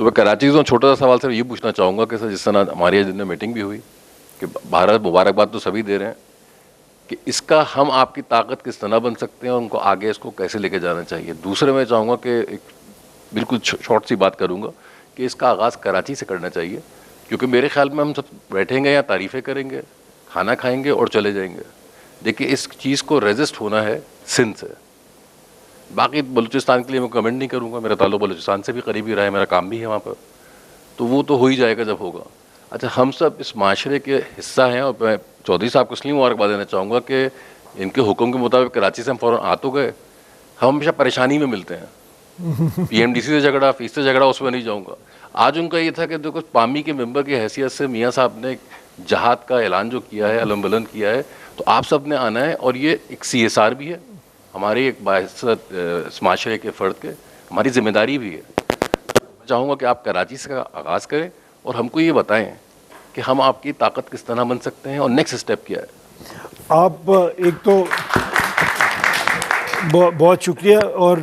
تو میں کراچی سے چھوٹا سا سوال صرف یہ پوچھنا چاہوں گا کہ سر جس طرح ہماری ایجنڈا میٹنگ بھی ہوئی کہ بھارت مبارکباد تو سبھی دے رہے ہیں کہ اس کا ہم آپ کی طاقت کس طرح بن سکتے ہیں اور ان کو آگے اس کو کیسے لے کے جانا چاہیے. دوسرے میں چاہوں گا کہ ایک بالکل شارٹ سی بات کروں گا کہ اس کا آغاز کراچی سے کرنا چاہیے, کیونکہ میرے خیال میں ہم سب بیٹھیں گے یا تعریفیں کریں گے, کھانا کھائیں گے اور چلے جائیں گے. دیکھیے اس چیز کو ریزسٹ ہونا ہے سندھ سے. باقی بلوچستان کے لیے میں کمنٹ نہیں کروں گا, میرا تعلق بلوچستان سے بھی قریبی رہا ہے, میرا کام بھی ہے وہاں پر, تو وہ تو ہو ہی جائے گا جب ہوگا. اچھا ہم سب اس معاشرے کے حصہ ہیں, اور میں چودھری صاحب کو اس لیے مبارکباد دینا چاہوں گا کہ ان کے حکم کے مطابق کراچی سے ہم فوراً آ تو گئے, ہم ہمیشہ پریشانی میں ملتے ہیں. پی ایم ڈی سی سے جھگڑا, فیس سے جھگڑا, اس میں نہیں جاؤں گا. آج ان کا یہ تھا کہ دیکھو پامی کے ممبر کی حیثیت سے میاں صاحب نے جہاد کا اعلان جو کیا ہے, علم بلند کیا ہے, تو آپ سب نے آنا ہے, اور یہ ایک سی ایس آر بھی ہے ہماری, ایک باعثت اس معاشرے کے فرد کے ہماری ذمہ داری بھی ہے. میں چاہوں گا کہ آپ کراچی سے آغاز کریں اور ہم کو یہ بتائیں کہ ہم آپ کی طاقت کس طرح بن سکتے ہیں اور نیکسٹ اسٹیپ کیا ہے. آپ ایک تو بہت شکریہ, اور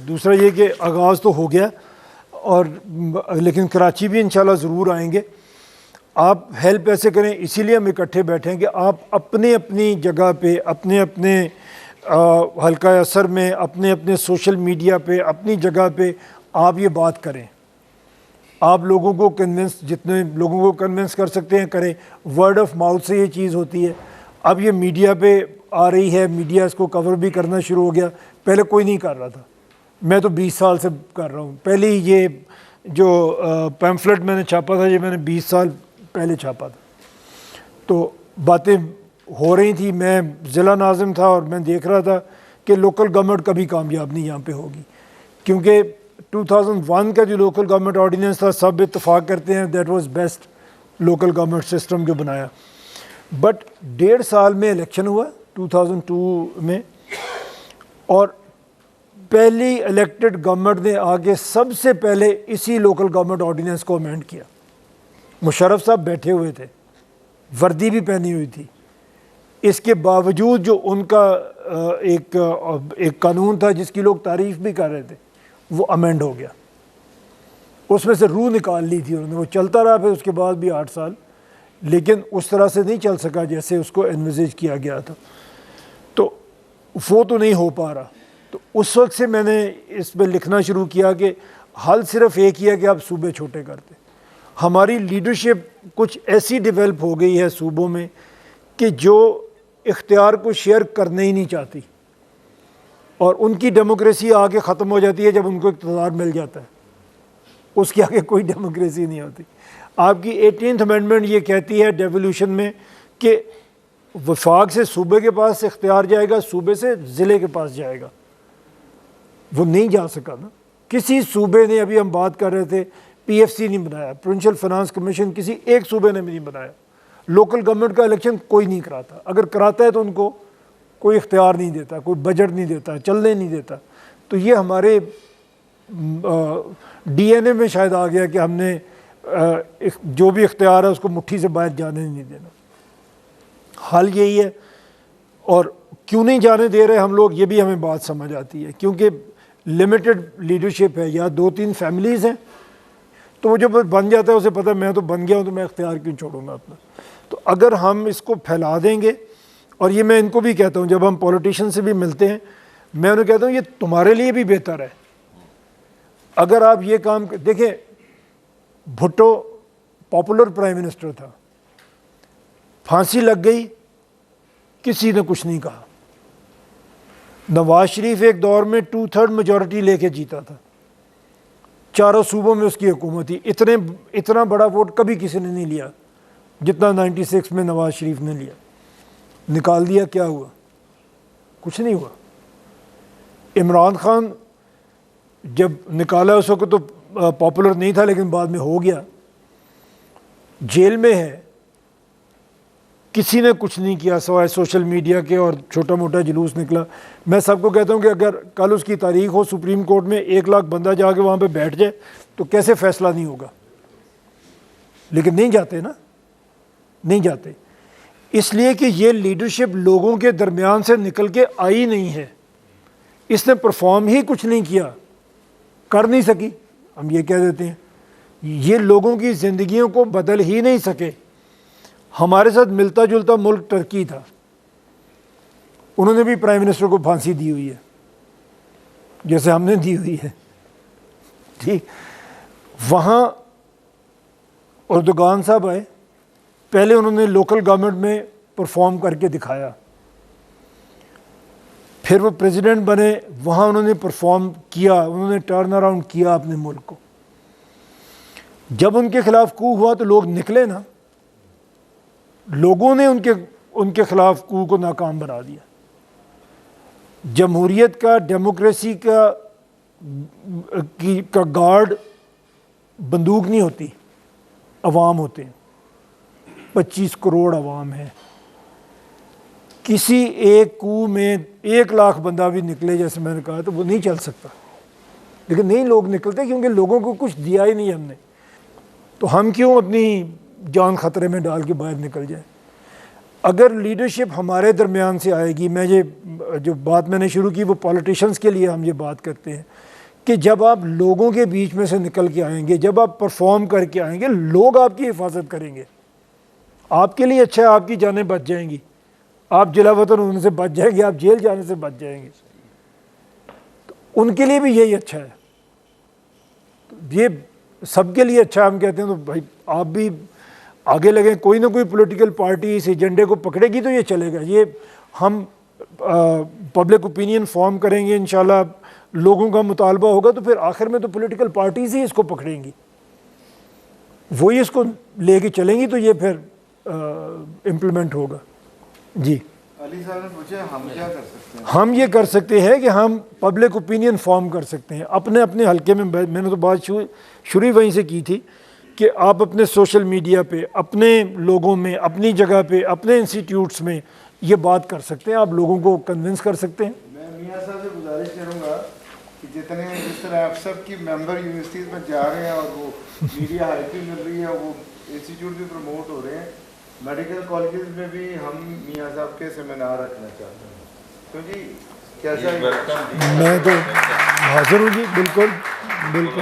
دوسرا یہ کہ آغاز تو ہو گیا, اور لیکن کراچی بھی انشاءاللہ ضرور آئیں گے. آپ ہیلپ ایسے کریں, اسی لیے ہم اکٹھے بیٹھیں کہ آپ اپنے اپنی جگہ پہ, اپنے اپنے حلقہ اثر میں, اپنے اپنے سوشل میڈیا پہ, اپنی جگہ پہ آپ یہ بات کریں. آپ لوگوں کو کنونس, جتنے لوگوں کو کنونس کر سکتے ہیں کریں. ورڈ آف ماؤتھ سے یہ چیز ہوتی ہے. اب یہ میڈیا پہ آ رہی ہے, میڈیا اس کو کور بھی کرنا شروع ہو گیا. پہلے کوئی نہیں کر رہا تھا, میں تو 20 سال سے کر رہا ہوں. پہلے یہ جو پیمفلٹ میں نے چھاپا تھا, یہ میں نے 20 سال پہلے چھاپا تھا, تو باتیں ہو رہی تھی. میں ضلع ناظم تھا اور میں دیکھ رہا تھا کہ لوکل گورنمنٹ کبھی کامیاب نہیں یہاں پہ ہوگی, کیونکہ 2001 کا جو لوکل گورنمنٹ آرڈیننس تھا, سب اتفاق کرتے ہیں that was best local government system جو بنایا. بٹ 1.5 سال میں الیکشن ہوا 2002 میں, اور پہلی الیکٹڈ گورنمنٹ نے آگے سب سے پہلے اسی لوکل گورنمنٹ آرڈیننس کو امینڈ کیا. مشرف صاحب بیٹھے ہوئے تھے, وردی بھی پہنی ہوئی تھی. اس کے باوجود جو ان کا ایک قانون تھا جس کی لوگ تعریف بھی کر رہے تھے, وہ امینڈ ہو گیا. اس میں سے روح نکال لی تھی انہوں نے. وہ چلتا رہا پھر اس کے بعد بھی 8 سال, لیکن اس طرح سے نہیں چل سکا جیسے اس کو انویزیج کیا گیا تھا. تو وہ تو نہیں ہو پا رہا. تو اس وقت سے میں نے اس پہ لکھنا شروع کیا کہ حل صرف ایک ہی ہے کہ آپ صوبے چھوٹے کرتے. ہماری لیڈرشپ کچھ ایسی ڈیولپ ہو گئی ہے صوبوں میں کہ جو اختیار کو شیئر کرنا ہی نہیں چاہتی, اور ان کی ڈیموکریسی آگے ختم ہو جاتی ہے جب ان کو اقتدار مل جاتا ہے. اس کے آگے کوئی ڈیموکریسی نہیں ہوتی. آپ کی 18th امینڈمنٹ یہ کہتی ہے ڈیولیوشن میں کہ وفاق سے صوبے کے پاس اختیار جائے گا, صوبے سے ضلع کے پاس جائے گا. وہ نہیں جا سکا نا. کسی صوبے نے, ابھی ہم بات کر رہے تھے, پی ایف سی نہیں بنایا, پروونشل فائنانس کمیشن کسی ایک صوبے نے بھی نہیں بنایا. لوکل گورنمنٹ کا الیکشن کوئی نہیں کراتا. اگر کراتا ہے تو ان کو کوئی اختیار نہیں دیتا, کوئی بجٹ نہیں دیتا, چلنے نہیں دیتا. تو یہ ہمارے ڈی این اے میں شاید آ گیا کہ ہم نے جو بھی اختیار ہے اس کو مٹھی سے باہر جانے نہیں دینا. حل یہی ہے. اور کیوں نہیں جانے دے رہے ہم لوگ, یہ بھی ہمیں بات سمجھ آتی ہے, کیونکہ لمیٹڈ لیڈرشپ ہے, یا 2-3 فیملیز ہیں, تو وہ جب بن جاتا ہے اسے پتہ ہے میں تو بن گیا ہوں تو میں اختیار کیوں چھوڑوں گا اپنا. تو اگر ہم اس کو پھیلا دیں گے, اور یہ میں ان کو بھی کہتا ہوں جب ہم پولیٹیشین سے بھی ملتے ہیں, میں انہیں کہتا ہوں یہ تمہارے لیے بھی بہتر ہے اگر آپ یہ کام دیکھیں. بھٹو پاپولر پرائم منسٹر تھا, پھانسی لگ گئی, کسی نے کچھ نہیں کہا. نواز شریف ایک دور میں 2/3 میجورٹی لے کے جیتا تھا, 4 صوبوں میں اس کی حکومت تھی. اتنا بڑا ووٹ کبھی کسی نے نہیں لیا جتنا 96 میں نواز شریف نے لیا. نکال دیا, کیا ہوا؟ کچھ نہیں ہوا. عمران خان جب نکالا اس وقت تو پاپولر نہیں تھا, لیکن بعد میں ہو گیا, جیل میں ہے, کسی نے کچھ نہیں کیا سوائے سوشل میڈیا کے, اور چھوٹا موٹا جلوس نکلا. میں سب کو کہتا ہوں کہ اگر کل اس کی تاریخ ہو سپریم کورٹ میں, 1 لاکھ بندہ جا کے وہاں پہ بیٹھ جائے تو کیسے فیصلہ نہیں ہوگا. لیکن نہیں جاتے نا, نہیں جاتے, اس لیے کہ یہ لیڈرشپ لوگوں کے درمیان سے نکل کے آئی نہیں ہے. اس نے پرفارم ہی کچھ نہیں کیا, کر نہیں سکی, ہم یہ کہہ دیتے ہیں. یہ لوگوں کی زندگیوں کو بدل ہی نہیں سکے. ہمارے ساتھ ملتا جلتا ملک ٹرکی تھا, انہوں نے بھی پرائم منسٹر کو پھانسی دی ہوئی ہے جیسے ہم نے دی ہوئی ہے. ٹھیک, وہاں اردوغان صاحب آئے, پہلے انہوں نے لوکل گورنمنٹ میں پرفارم کر کے دکھایا, پھر وہ پریزیڈنٹ بنے, وہاں انہوں نے پرفارم کیا, انہوں نے ٹرن اراؤنڈ کیا اپنے ملک کو. جب ان کے خلاف کو ہوا تو لوگ نکلے نا, لوگوں نے ان کے خلاف کو ناکام بنا دیا. جمہوریت کا, ڈیموکریسی کا گارڈ بندوق نہیں ہوتی, عوام ہوتے ہیں. 25 کروڑ عوام ہے. کسی ایک کو میں 1 لاکھ بندہ بھی نکلے جیسے میں نے کہا تو وہ نہیں چل سکتا, لیکن نہیں لوگ نکلتے کیونکہ لوگوں کو کچھ دیا ہی نہیں ہم نے. تو ہم کیوں اپنی جان خطرے میں ڈال کے باہر نکل جائیں. اگر لیڈرشپ ہمارے درمیان سے آئے گی, میں یہ جو بات میں نے شروع کی وہ پولیٹیشنز کے لیے ہم یہ بات کرتے ہیں کہ جب آپ لوگوں کے بیچ میں سے نکل کے آئیں گے, جب آپ پرفارم کر کے آئیں گے, لوگ آپ کی حفاظت کریں گے. آپ کے لیے اچھا ہے, آپ کی جانیں بچ جائیں گی, آپ جلا وطن ہونے سے بچ جائیں گے, آپ جیل جانے سے بچ جائیں گے. تو ان کے لیے بھی یہی اچھا ہے, یہ سب کے لیے اچھا. ہم کہتے ہیں تو بھائی آپ بھی آگے لگیں, کوئی نہ کوئی پولیٹیکل پارٹی اس ایجنڈے کو پکڑے گی تو یہ چلے گا. یہ ہم پبلک اوپینین فارم کریں گے, انشاءاللہ لوگوں کا مطالبہ ہوگا تو پھر آخر میں تو پولیٹیکل پارٹیز ہی اس کو پکڑیں گی, وہی اس کو لے کے چلیں گی, تو یہ پھر امپلیمنٹ ہوگا. جی علی صاحب نے پوچھا ہم کیا کر سکتے ہیں. ہم یہ کر سکتے ہیں کہ ہم پبلک اوپینین فارم کر سکتے ہیں اپنے اپنے حلقے میں. میں نے تو بات شروع وہیں سے کی تھی کہ آپ اپنے سوشل میڈیا پہ, اپنے لوگوں میں, اپنی جگہ پہ, اپنے انسٹیٹیوٹس میں یہ بات کر سکتے ہیں, آپ لوگوں کو کنونس کر سکتے ہیں. میں میاں صاحب سے گزارش کروں گا کہ جتنے جس طرح آپ سب کی ممبر یونیورسٹیز میں جا رہے ہیں اور وہ میڈیا ہیلپنگ مل رہی ہے, وہ انسٹیٹیوٹ بھی پروموٹ ہو رہے ہیں, میڈیکل کالجز میں بھی ہم میاں صاحب کے سیمینار رکھنا چاہتے ہیں. تو جی کیسا میں تو حاضر ہوں جی, بالکل بالکل.